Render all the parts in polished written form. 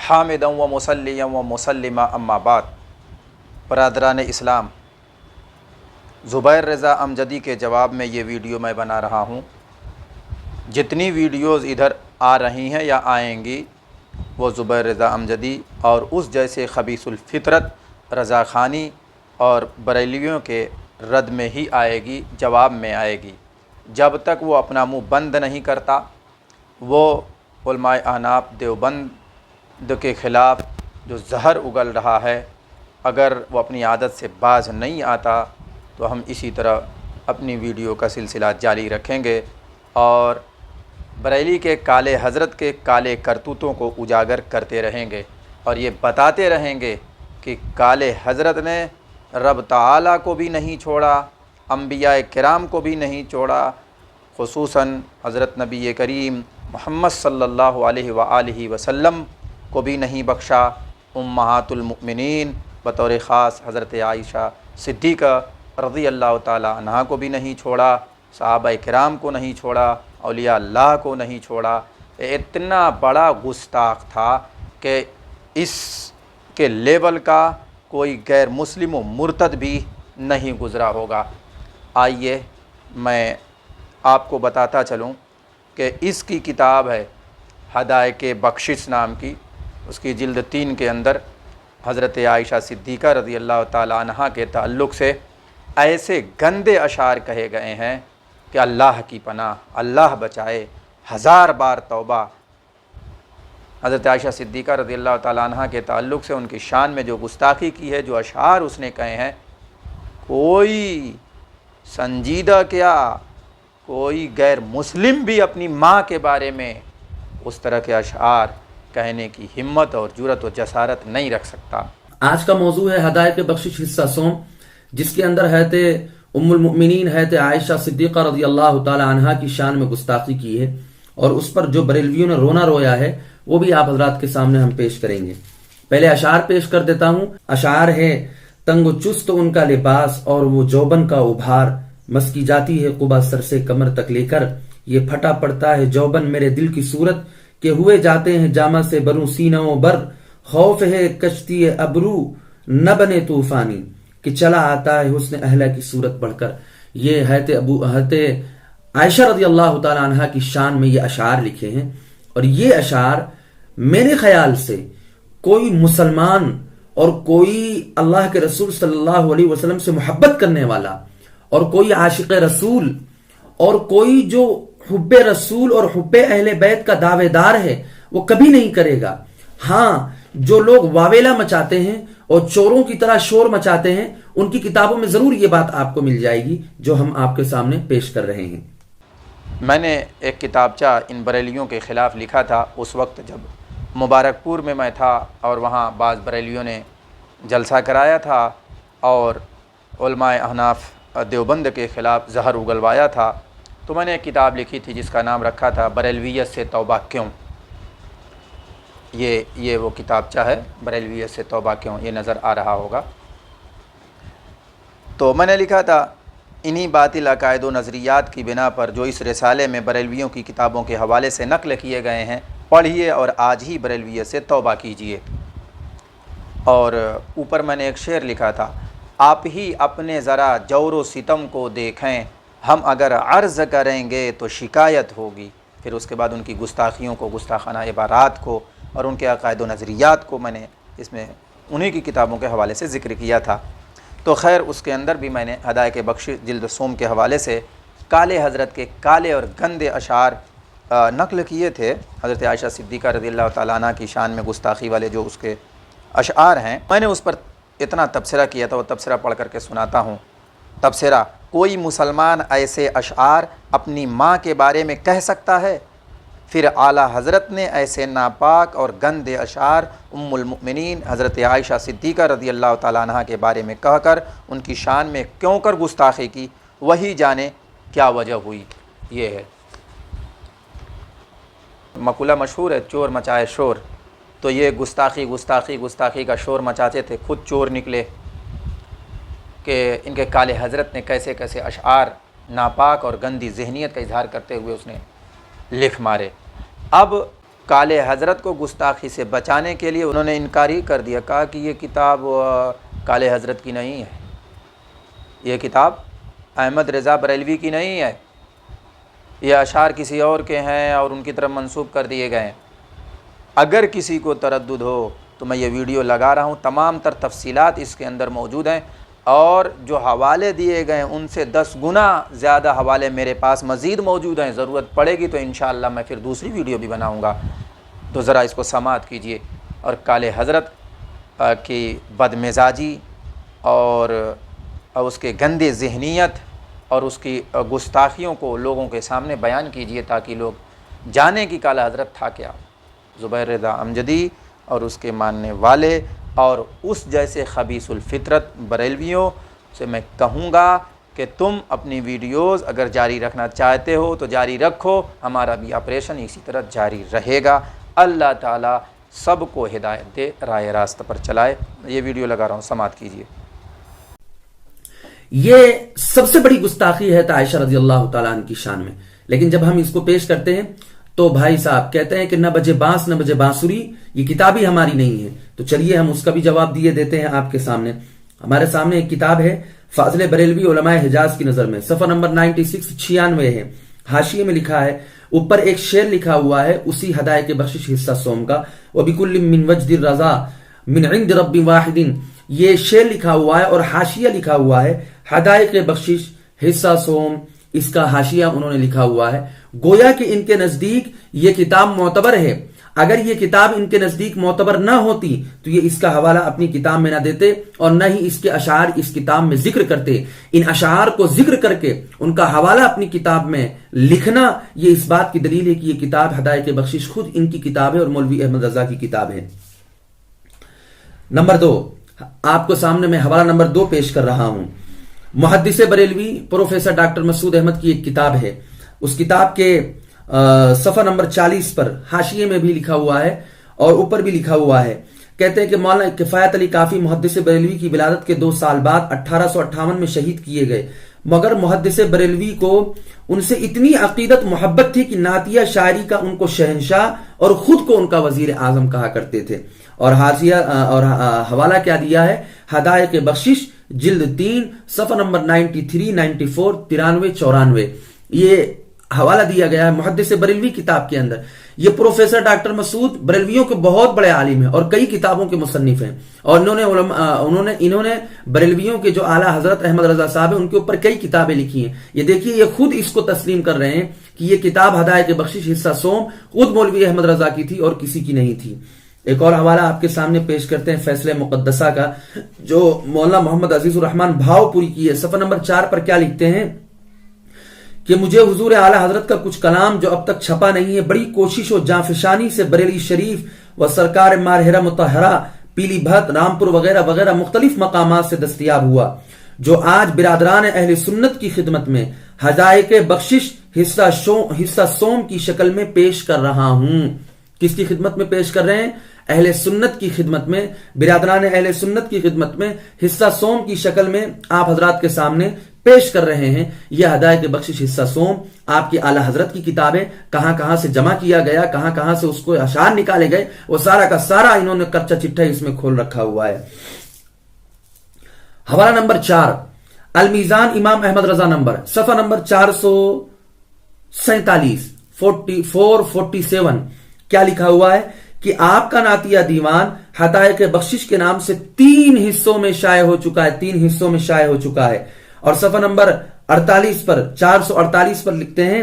حامدا و مسلیا و مسلمہ اما بعد۔ برادران اسلام، زبیر رضا امجدی کے جواب میں یہ ویڈیو میں بنا رہا ہوں۔ جتنی ویڈیوز ادھر آ رہی ہیں یا آئیں گی وہ زبیر رضا امجدی اور اس جیسے خبیث الفطرت رضا خانی اور بریلویوں کے رد میں ہی آئے گی، جواب میں آئے گی۔ جب تک وہ اپنا منہ بند نہیں کرتا، وہ علماء احناف دیوبند کے خلاف جو زہر اگل رہا ہے، اگر وہ اپنی عادت سے باز نہیں آتا تو ہم اسی طرح اپنی ویڈیو کا سلسلہ جاری رکھیں گے اور بریلی کے کالے حضرت کے کالے کرتوتوں کو اجاگر کرتے رہیں گے اور یہ بتاتے رہیں گے کہ کالے حضرت نے رب تعالیٰ کو بھی نہیں چھوڑا، انبیاء کرام کو بھی نہیں چھوڑا، خصوصاً حضرت نبی کریم محمد صلی اللہ علیہ وآلہ وسلم کو بھی نہیں بخشا، امہات المؤمنین بطور خاص حضرت عائشہ صدیقہ رضی اللہ تعالی عنہا کو بھی نہیں چھوڑا، صحابہ کرام کو نہیں چھوڑا، اولیاء اللہ کو نہیں چھوڑا۔ اتنا بڑا گستاخ تھا کہ اس کے لیول کا کوئی غیر مسلم و مرتد بھی نہیں گزرا ہوگا۔ آئیے میں آپ کو بتاتا چلوں کہ اس کی کتاب ہے ہدایت بخشش نام کی، اس کی جلد 3 کے اندر حضرت عائشہ صدیقہ رضی اللہ تعالی عنہا کے تعلق سے ایسے گندے اشعار کہے گئے ہیں کہ اللہ کی پناہ، اللہ بچائے، 1000 بار توبہ۔ حضرت عائشہ صدیقہ رضی اللہ تعالی عنہا کے تعلق سے ان کی شان میں جو گستاخی کی ہے، جو اشعار اس نے کہے ہیں، کوئی سنجیدہ کیا کوئی غیر مسلم بھی اپنی ماں کے بارے میں اس طرح کے اشعار کہنے کی ہمت اور جرأت و جسارت نہیں رکھ سکتا۔ آج کا موضوع ہے ہدایت بخشش حصہ سوم، جس کے اندر حضرت ام المؤمنین حضرت عائشہ صدیقہ رضی اللہ تعالی عنہا کی شان میں گستاخی کی ہے اور اس پر جو بریلویوں نے رونا رویا ہے وہ بھی آپ حضرات کے سامنے ہم پیش کریں گے۔ پہلے اشعار پیش کر دیتا ہوں۔ اشعار ہے: تنگ و چست ان کا لباس اور وہ جوبن کا ابھار، مسکی جاتی ہے قبا سر سے کمر تک لے کر، یہ پھٹا پڑتا ہے جوبن میرے دل کی صورت، کہ ہوئے جاتے ہیں جامہ سے بروں سینہ و بر، خوف ہے کشتی ابرو نہ بنے طوفانی، کہ چلا آتا ہے حسن اہلہ کی صورت بڑھ کر۔ یہ حضرت عائشہ رضی اللہ تعالی عنہ کی شان میں یہ اشعار لکھے ہیں، اور یہ اشعار میرے خیال سے کوئی مسلمان اور کوئی اللہ کے رسول صلی اللہ علیہ وسلم سے محبت کرنے والا اور کوئی عاشق رسول اور کوئی جو حب رسول اور حب اہل بیت کا دعوے دار ہے وہ کبھی نہیں کرے گا۔ ہاں، جو لوگ واویلا مچاتے ہیں اور چوروں کی طرح شور مچاتے ہیں، ان کی کتابوں میں ضرور یہ بات آپ کو مل جائے گی جو ہم آپ کے سامنے پیش کر رہے ہیں۔ میں نے ایک کتابچہ ان بریلیوں کے خلاف لکھا تھا اس وقت جب مبارک پور میں تھا اور وہاں بعض بریلیوں نے جلسہ کرایا تھا اور علماء احناف دیوبند کے خلاف زہر اگلوایا تھا، تو میں نے ایک کتاب لکھی تھی جس کا نام رکھا تھا بریلویت سے توبہ کیوں۔ یہ وہ کتابچہ ہے، بریلویت سے توبہ کیوں، یہ نظر آ رہا ہوگا۔ تو میں نے لکھا تھا انہی باطل عقائد و نظریات کی بنا پر جو اس رسالے میں بریلویوں کی کتابوں کے حوالے سے نقل کیے گئے ہیں، پڑھیے اور آج ہی بریلویت سے توبہ کیجیے۔ اور اوپر میں نے ایک شعر لکھا تھا: آپ ہی اپنے ذرا جور و ستم کو دیکھیں، ہم اگر عرض کریں گے تو شکایت ہوگی۔ پھر اس کے بعد ان کی گستاخیوں کو، گستاخانہ عبارات کو اور ان کے عقائد و نظریات کو میں نے اس میں انہی کی کتابوں کے حوالے سے ذکر کیا تھا۔ تو خیر اس کے اندر بھی میں نے ہدایت بخشش جلد سوم کے حوالے سے کالے حضرت کے کالے اور گندے اشعار نقل کیے تھے۔ حضرت عائشہ صدیقہ رضی اللہ تعالیٰ عنہ کی شان میں گستاخی والے جو اس کے اشعار ہیں، میں نے اس پر اتنا تبصرہ کیا تھا، وہ تبصرہ پڑھ کر کے سناتا ہوں۔ تبصرہ: کوئی مسلمان ایسے اشعار اپنی ماں کے بارے میں کہہ سکتا ہے؟ پھر اعلیٰ حضرت نے ایسے ناپاک اور گندے اشعار ام المؤمنین حضرت عائشہ صدیقہ رضی اللہ تعالیٰ عنہ کے بارے میں کہہ کر ان کی شان میں کیوں کر گستاخی کی، وہی جانے کیا وجہ ہوئی۔ یہ ہے مقولہ مشہور ہے، چور مچائے شور۔ تو یہ گستاخی کا شور مچاتے تھے، خود چور نکلے کہ ان کے کالے حضرت نے کیسے کیسے اشعار ناپاک اور گندی ذہنیت کا اظہار کرتے ہوئے اس نے لکھ مارے۔ اب کالے حضرت کو گستاخی سے بچانے کے لیے انہوں نے انکار ہی کر دیا، کہا کہ یہ کتاب کالے حضرت کی نہیں ہے، یہ کتاب احمد رضا بریلوی کی نہیں ہے، یہ اشعار کسی اور کے ہیں اور ان کی طرف منسوب کر دیے گئے ہیں۔ اگر کسی کو تردد ہو تو میں یہ ویڈیو لگا رہا ہوں، تمام تر تفصیلات اس کے اندر موجود ہیں، اور جو حوالے دیے گئے ہیں ان سے 10 گنا زیادہ حوالے میرے پاس مزید موجود ہیں۔ ضرورت پڑے گی تو انشاءاللہ میں پھر دوسری ویڈیو بھی بناؤں گا، تو ذرا اس کو سماعت کیجئے۔ اور کالے حضرت کی بد مزاجی اور اس کے گندے ذہنیت اور اس کی گستاخیوں کو لوگوں کے سامنے بیان کیجئے تاکہ لوگ جانیں کہ کالا حضرت تھا کیا۔ زبیر رضا امجدی اور اس کے ماننے والے اور اس جیسے خبیث الفطرت بریلویوں سے میں کہوں گا کہ تم اپنی ویڈیوز اگر جاری رکھنا چاہتے ہو تو جاری رکھو، ہمارا بھی آپریشن اسی طرح جاری رہے گا۔ اللہ تعالیٰ سب کو ہدایت دے، راہ راست پر چلائے۔ یہ ویڈیو لگا رہا ہوں، سماعت کیجیے۔ یہ سب سے بڑی گستاخی ہے عائشہ رضی اللہ تعالیٰ عنہ کی شان میں، لیکن جب ہم اس کو پیش کرتے ہیں تو بھائی صاحب کہتے ہیں کہ نہ بجے بانس نہ بجے بانسری، یہ کتاب ہی ہماری نہیں ہے۔ تو چلیے ہم اس کا بھی جواب دیے دیتے ہیں آپ کے سامنے۔ ہمارے سامنے ایک کتاب ہے فاضل بریلوی علماء حجاز کی نظر میں، صفحہ نمبر 96 ہے، حاشیے میں لکھا ہے، اوپر ایک شعر لکھا ہوا ہے اسی ہدایت بخشش حصہ سوم کا، وَبِكُلٍ مِّن وَجْدِ الرَّضَا مِنْ عِنْدِ رَبِّ وَاحِدٍ، یہ شعر لکھا ہوا ہے اور حاشیہ لکھا ہوا ہے ہدایت بخشش حصہ سوم، اس کا حاشیہ انہوں نے لکھا ہوا ہے۔ گویا کہ ان کے نزدیک یہ کتاب معتبر ہے، اگر یہ کتاب ان کے نزدیک معتبر نہ ہوتی تو یہ اس کا حوالہ اپنی کتاب میں نہ دیتے اور نہ ہی اس کے اشعار اس کتاب میں ذکر کرتے۔ ان اشعار کو ذکر کر کے ان کا حوالہ اپنی کتاب میں لکھنا یہ اس بات کی دلیل ہے کہ یہ کتاب ہدایت بخشش خود ان کی کتاب ہے اور مولوی احمد رضا کی کتاب ہے۔ نمبر 2، آپ کو سامنے میں حوالہ نمبر 2 پیش کر رہا ہوں۔ محدث بریلوی پروفیسر ڈاکٹر مسعود احمد کی ایک کتاب ہے، اس کتاب کے صفحہ نمبر 40 پر حاشیے میں بھی لکھا ہوا ہے اور اوپر بھی لکھا ہوا ہے، کہتے ہیں کہ مولانا کفایت علی کافی محدث بریلوی کی ولادت کے 2 سال بعد 1858 میں شہید کیے گئے، مگر محدث بریلوی کو ان سے اتنی عقیدت محبت تھی کہ نعتیہ شاعری کا ان کو شہنشاہ اور خود کو ان کا وزیر اعظم کہا کرتے تھے۔ اور حاشیہ اور حوالہ کیا دیا ہے؟ ہدایت بخشش جلد 3 صفحہ نمبر 93 94 93 94، یہ حوالہ دیا گیا ہے محدث بریلوی کتاب کے اندر۔ یہ پروفیسر ڈاکٹر مسعود بریلویوں کے بہت بڑے عالم ہیں اور کئی کتابوں کے مصنف ہیں، اور انہوں نے بریلویوں کے جو اعلیٰ حضرت احمد رضا صاحب ہیں ان کے اوپر کئی کتابیں لکھی ہیں۔ یہ دیکھیے یہ خود اس کو تسلیم کر رہے ہیں کہ یہ کتاب ہدایت بخشش حصہ سوم خود مولوی احمد رضا کی تھی اور کسی کی نہیں تھی۔ ایک اور حوالہ آپ کے سامنے پیش کرتے ہیں فیصلہ مقدسہ کا، جو مولانا محمد عزیز الرحمن بھاؤ پوری کی ہے۔ صفحہ نمبر 4 پر کیا لکھتے ہیں کہ مجھے حضور اعلی حضرت کا کچھ کلام جو اب تک چھپا نہیں ہے بڑی کوشش و جانفشانی سے بریلی شریف و سرکار مارہرہ مطہرہ پیلی بھت رامپور وغیرہ وغیرہ مختلف مقامات سے دستیاب ہوا، جو آج برادران اہل سنت کی خدمت میں ہدایت بخشش حصہ سوم کی شکل میں پیش کر رہا ہوں۔ کس کی خدمت میں پیش کر رہے ہیں؟ اہل سنت کی خدمت میں، برادران اہل سنت کی خدمت میں حصہ سوم کی شکل میں آپ حضرات کے سامنے پیش کر رہے ہیں۔ یہ ہدایت بخشش حصہ سوم آپ کی اعلیٰ حضرت کی کتابیں، کہاں کہاں سے جمع کیا گیا، کہاں کہاں سے اس کو اشعار نکالے گئے، وہ سارا کا سارا انہوں نے کرچا چٹھا اس میں کھول رکھا ہوا ہے۔ حوالہ نمبر 4، المیزان امام احمد رضا نمبر، صفحہ نمبر 447 447، کیا لکھا ہوا ہے کہ آپ کا نعتیہ دیوان ہدایت بخشش کے نام سے 3 حصوں میں شائع ہو چکا ہے، 3 حصوں میں شائع ہو چکا ہے۔ اور صفحہ نمبر 48 پر 448 پر لکھتے ہیں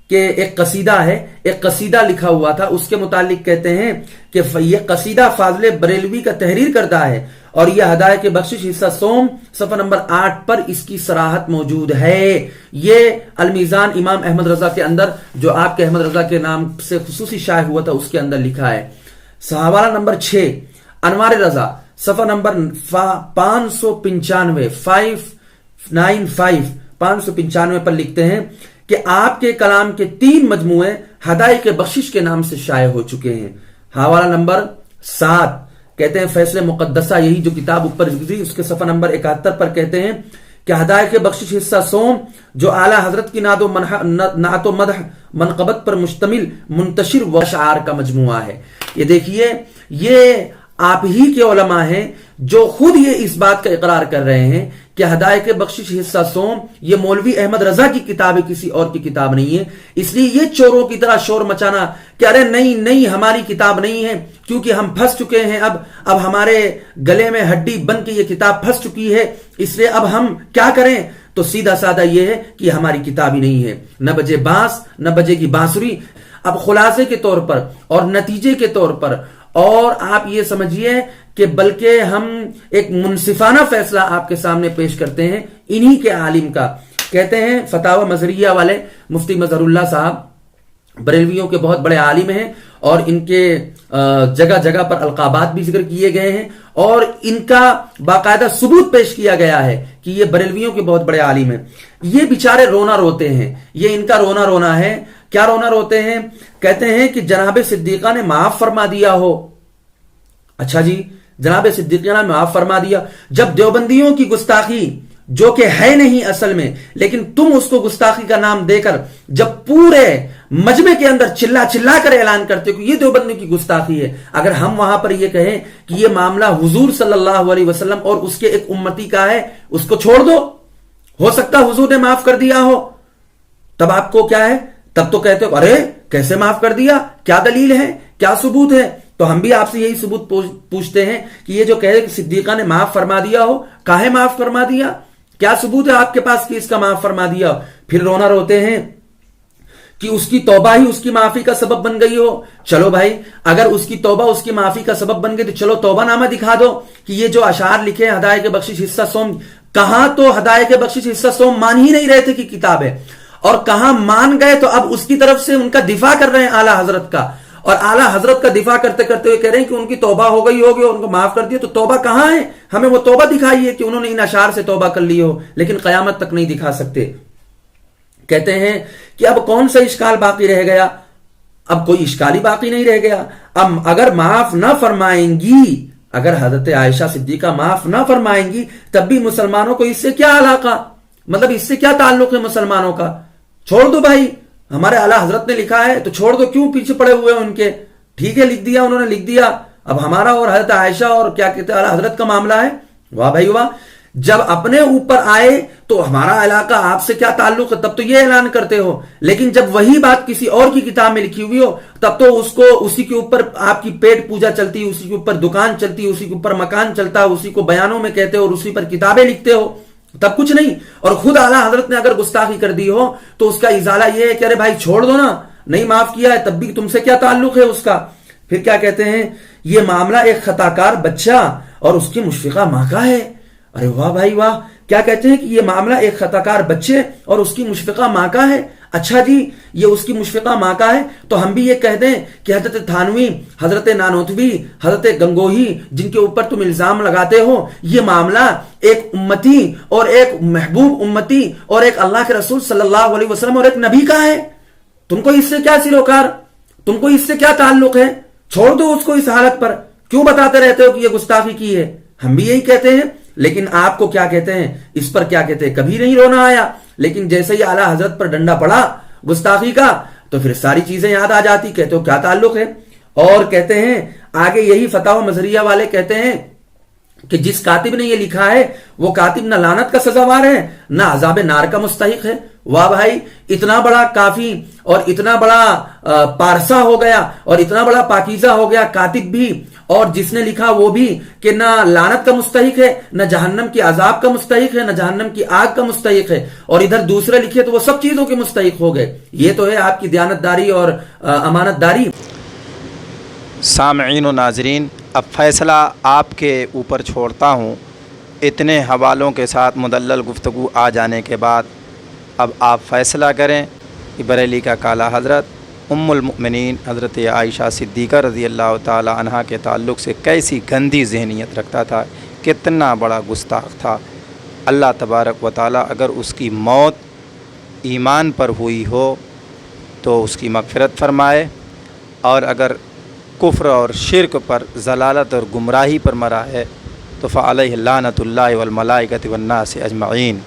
کہ ایک قصیدہ ہے، ایک قصیدہ لکھا ہوا تھا، اس کے متعلق کہتے ہیں کہ یہ قصیدہ فاضل بریلوی کا تحریر کردہ ہے، اور یہ ہدایت بخشش حصہ سوم صفحہ نمبر 8 پر اس کی صراحت موجود ہے۔ یہ المیزان امام احمد رضا کے اندر جو آپ کے احمد رضا کے نام سے خصوصی شائع ہوا تھا اس کے اندر لکھا ہے۔ حوالہ نمبر 6، انوار رضا، صفحہ نمبر 595 پر لکھتے ہیں کہ آپ کے کلام کے 3 مجموعے ہدایت بخشش کے نام سے شائع ہو چکے ہیں۔ حوالہ نمبر 7 کہتے ہیں فیصلہ مقدسہ، یہی جو کتاب اوپر گزری اس کے صفحہ نمبر 71 پر کہتے ہیں کہ ہدایت بخشش حصہ سوم جو اعلیٰ حضرت کی نعت و مدح منقبت پر مشتمل منتشر و اشعار کا مجموعہ ہے. یہ دیکھیے، یہ آپ ہی کے علماء ہیں جو خود یہ اس بات کا اقرار کر رہے ہیں کہ ہدایت بخشش حصہ سوم یہ مولوی احمد رضا کی کتاب ہے، کسی اور کی کتاب نہیں ہے. اس لیے یہ چوروں کی طرح شور مچانا کہ ارے نہیں ہماری کتاب نہیں ہے، کیونکہ ہم پھنس چکے ہیں، اب ہمارے گلے میں ہڈی بن کے یہ کتاب پھنس چکی ہے، اس لیے اب ہم کیا کریں؟ تو سیدھا سادہ یہ ہے کہ ہماری کتاب ہی نہیں ہے. نہ بجے بانس نہ بجے گی بانسری. اب خلاصے کے طور پر اور نتیجے کے طور پر، اور آپ یہ سمجھیے کہ بلکہ ہم ایک منصفانہ فیصلہ آپ کے سامنے پیش کرتے ہیں انہی کے عالم کا. کہتے ہیں فتاوی مظہریہ والے مفتی مظہر اللہ صاحب بریلویوں کے بہت بڑے عالم ہیں، اور ان کے جگہ جگہ پر القابات بھی ذکر کیے گئے ہیں، اور ان کا باقاعدہ ثبوت پیش کیا گیا ہے کہ یہ بریلویوں کے بہت بڑے عالم ہیں. یہ بیچارے رونا روتے ہیں، یہ ان کا رونا ہے. کیا رونا روتے ہیں؟ کہتے ہیں کہ جناب صدیقہ نے معاف فرما دیا ہو. اچھا جی، جناب صدیقہ نے معاف فرما دیا. جب دیوبندیوں کی گستاخی جو کہ ہے نہیں اصل میں، لیکن تم اس کو گستاخی کا نام دے کر جب پورے مجمع کے اندر چلا کر اعلان کرتے ہو کہ یہ دیوبندیوں کی گستاخی ہے، اگر ہم وہاں پر یہ کہیں کہ یہ معاملہ حضور صلی اللہ علیہ وسلم اور اس کے ایک امتی کا ہے، اس کو چھوڑ دو، ہو سکتا حضور نے معاف کر دیا ہو، تب آپ کو کیا ہے؟ تب تو کہتے ہو ارے کیسے معاف کر دیا، کیا دلیل ہے، کیا ثبوت ہے؟ تو ہم بھی آپ سے یہی ثبوت پوچھتے ہیں کہ یہ جو کہے کہ صدیقہ نے معاف فرما دیا ہو، کاہے معاف فرما دیا؟ کیا ثبوت ہے آپ کے پاس کہ اس کا معاف فرما دیا؟ پھر رونا روتے ہیں کہ اس کی توبہ ہی اس کی معافی کا سبب بن گئی ہو. چلو بھائی، اگر اس کی توبہ اس کی معافی کا سبب بن گئی تو چلو توبہ نامہ دکھا دو کہ یہ جو اشعار لکھے ہدایت بخشش حصہ سوم، کہاں تو ہدایت بخشش حصہ سوم مان ہی نہیں رہے تھے کہ کتاب ہے، اور کہاں مان گئے تو اب اس کی طرف سے ان کا دفاع کر رہے ہیں اعلیٰ حضرت کا، اور اعلیٰ حضرت کا دفاع کرتے کرتے ہوئے کہہ رہے ہیں کہ ان کی توبہ ہو گئی ہوگی اور ان کو معاف کر دیا. تو توبہ کہاں ہے؟ ہمیں وہ توبہ دکھائیے کہ انہوں نے ان اشعار سے توبہ کر لی ہو، لیکن قیامت تک نہیں دکھا سکتے. کہتے ہیں کہ اب کون سا اشکال باقی رہ گیا؟ اب کوئی اشکال ہی باقی نہیں رہ گیا. اب اگر معاف نہ فرمائیں گی، اگر حضرت عائشہ صدیقہ معاف نہ فرمائیں گی، تب بھی مسلمانوں کو اس سے کیا علاقہ، مطلب اس سے کیا تعلق ہے مسلمانوں کا؟ چھوڑ دو بھائی، ہمارے اعلیٰ حضرت نے لکھا ہے تو چھوڑ دو، کیوں پیچھے پڑے ہوئے ان کے؟ ٹھیک ہے، لکھ دیا انہوں نے، لکھ دیا. اب ہمارا اور حضرت عائشہ اور کیا کہتے ہیں اعلیٰ حضرت کا معاملہ ہے. واہ بھائی واہ، جب اپنے اوپر آئے تو ہمارا علاقہ آپ سے کیا تعلق ہے، تب تو یہ اعلان کرتے ہو. لیکن جب وہی بات کسی اور کی کتاب میں لکھی ہوئی ہو، تب تو اس کو اسی کے اوپر آپ کی پیٹ پوجا چلتی، اسی کے اوپر دکان چلتی، اسی کے اوپر مکان چلتا، اسی کو بیانوں میں کہتے ہو اور اسی پر کتابیں لکھتے ہو، تب کچھ نہیں. اور خود اعلیٰ حضرت نے اگر گستاخی کر دی ہو تو اس کا ازالہ یہ ہے کہ ارے بھائی چھوڑ دو نا، نہیں معاف کیا ہے تب بھی تم سے کیا تعلق ہے اس کا. پھر کیا کہتے ہیں؟ یہ معاملہ ایک خطا کار بچہ اور اس کی مشفقہ ماں کا ہے. ارے واہ بھائی واہ، کیا کہتے ہیں کہ یہ معاملہ ایک خطا کار بچے اور اس کی مشفقہ ماں کا ہے. اچھا جی، یہ اس کی مشفقہ ماں کا ہے تو ہم بھی یہ کہہ دیں کہ حضرت تھانوی، حضرت نانوتوی، حضرت گنگوہی جن کے اوپر تم الزام لگاتے ہو، یہ معاملہ ایک امتی اور ایک محبوب امتی اور ایک اللہ کے رسول صلی اللہ علیہ وسلم اور ایک نبی کا ہے. تم کو اس سے کیا سروکار، تم کو اس سے کیا تعلق ہے؟ چھوڑ دو اس کو اس حالت پر، کیوں بتاتے رہتے ہو کہ یہ گستاخی کی ہے؟ ہم بھی یہی کہتے ہیں. لیکن آپ کو کیا کہتے ہیں اس پر؟ کیا کہتے ہیں؟ کبھی نہیں رونا آیا، لیکن جیسے ہی اعلیٰ حضرت پر ڈنڈا پڑا گستاخی کا تو پھر ساری چیزیں یاد آ جاتی، کہتے ہو کیا تعلق ہے. اور کہتے ہیں آگے یہی فتاوی مظہریہ والے کہتے ہیں کہ جس کاتب نے یہ لکھا ہے وہ کاتب نہ لعنت کا سزاوار ہے نہ عذاب نار کا مستحق ہے. واہ بھائی، اتنا بڑا کافی اور اتنا بڑا پارسا ہو گیا اور اتنا بڑا پاکیزہ ہو گیا کاتب بھی، اور جس نے لکھا وہ بھی کہ نہ لعنت کا مستحق ہے، نہ جہنم کی عذاب کا مستحق ہے، نہ جہنم کی آگ کا مستحق ہے، اور ادھر دوسرے لکھے تو وہ سب چیزوں کے مستحق ہو گئے. یہ تو ہے آپ کی دیانتداری اور امانت داری. سامعین و ناظرین، اب فیصلہ آپ کے اوپر چھوڑتا ہوں. اتنے حوالوں کے ساتھ مدلل گفتگو آ جانے کے بعد اب آپ فیصلہ کریں کہ بریلی کا کالا حضرت ام المؤمنین حضرت عائشہ صدیقہ رضی اللہ تعالی عنہا کے تعلق سے کیسی گندی ذہنیت رکھتا تھا، کتنا بڑا گستاخ تھا. اللہ تبارک و تعالی اگر اس کی موت ایمان پر ہوئی ہو تو اس کی مغفرت فرمائے، اور اگر کفر اور شرک پر، ضلالت اور گمراہی پر مرا ہے تو فعلیہ لعنت اللہ والملائکۃ والناس اجمعین.